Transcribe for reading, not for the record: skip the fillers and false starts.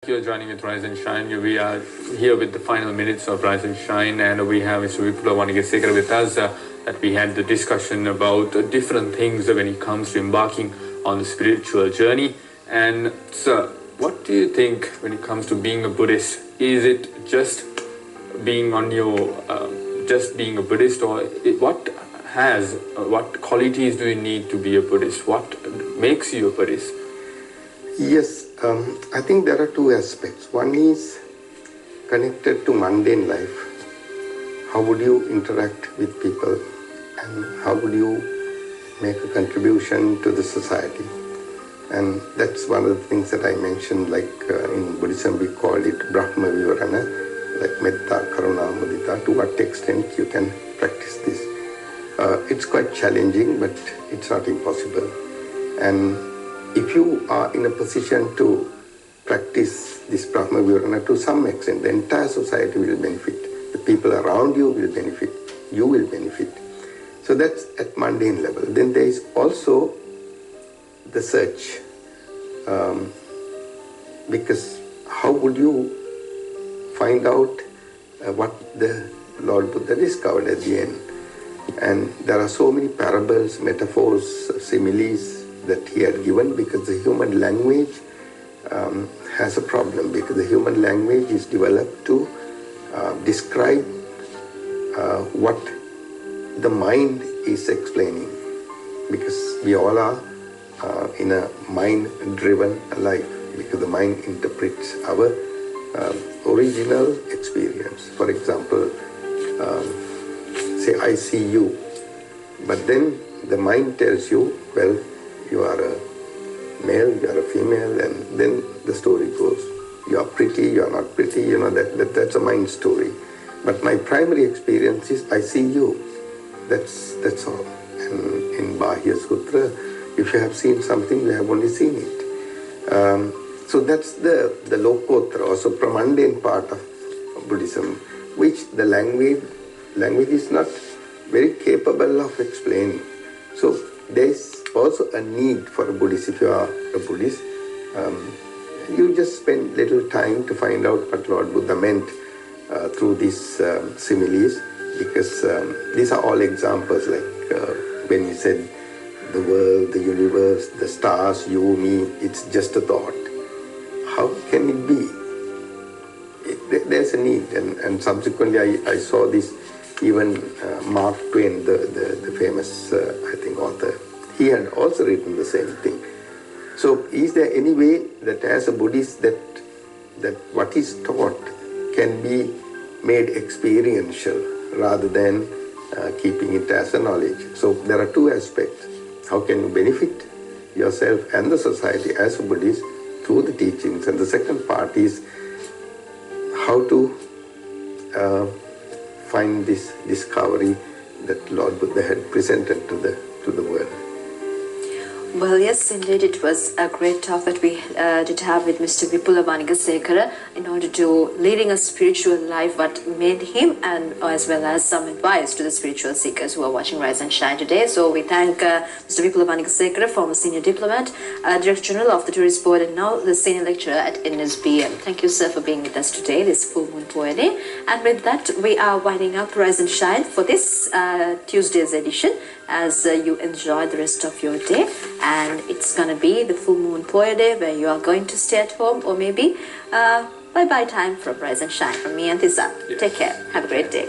you're joining with Rise and Shine. We are here with the final minutes of Rise and Shine, and we have Mr. Vipula Wanigasekera with us. That we had the discussion about different things when it comes to embarking on the spiritual journey. And sir, what do you think when it comes to being a Buddhist? Is it just being on your, just being a Buddhist, or what qualities do you need to be a Buddhist? What makes you a Buddhist? Yes, I think there are two aspects. One is connected to mundane life. How would you interact with people, and how would you make a contribution to the society? And that's one of the things that I mentioned, like in Buddhism we call it Brahma Vivarana, like Metta, Karuna, Mudita. To what extent you can practice this? It's quite challenging, but it's not impossible. And if you are in a position to practice this Brahma Vivarana to some extent, the entire society will benefit. The people around you will benefit. You will benefit. So that's at mundane level. Then there is also the search. Because how would you find out what the Lord Buddha discovered at the end? And there are so many parables, metaphors, similes that he had given, because the human language has a problem, because the human language is developed to describe what the mind is explaining, because we all are in a mind-driven life, because the mind interprets our original experience. For example, say I see you, but then the mind tells you, well, you are a male, you are a female, and then the story goes. You are pretty, you are not pretty, you know, that's a mind story. But my primary experience is I see you. That's all. And in Bahya Sutra, if you have seen something, you have only seen it. So that's the Lokottara, also pramundane part of Buddhism, which the language is not very capable of explaining. So there's also a need for a Buddhist. If you are a Buddhist, you just spend little time to find out what Lord Buddha meant through these similes, because these are all examples, like when he said the world, the universe, the stars, you, me, it's just a thought. How can it be? There's a need, and subsequently I saw this. Even Mark Twain, the famous, I think, author, he had also written the same thing. So is there any way that as a Buddhist that what is taught can be made experiential rather than keeping it as a knowledge? So there are two aspects. How can you benefit yourself and the society as a Buddhist through the teachings? And the second part is how to find this discovery that Lord Buddha had presented to the world. Well, yes, indeed, it was a great talk that we did have with Mr. Vipula Wanigasekera in order to leading a spiritual life, what made him, and as well as some advice to the spiritual seekers who are watching Rise and Shine today. So we thank Mr. Vipula Wanigasekera, former senior diplomat, Director General of the Tourist Board, and now the senior lecturer at NSBM. Thank you, sir, for being with us today, this full moon Poya day. And with that, we are winding up Rise and Shine for this Tuesday's edition, as you enjoy the rest of your day. And it's gonna be the full moon Poya day, where you are going to stay at home, or maybe bye-bye time from Rise and Shine from me and Tisa. Take care. Have a great day.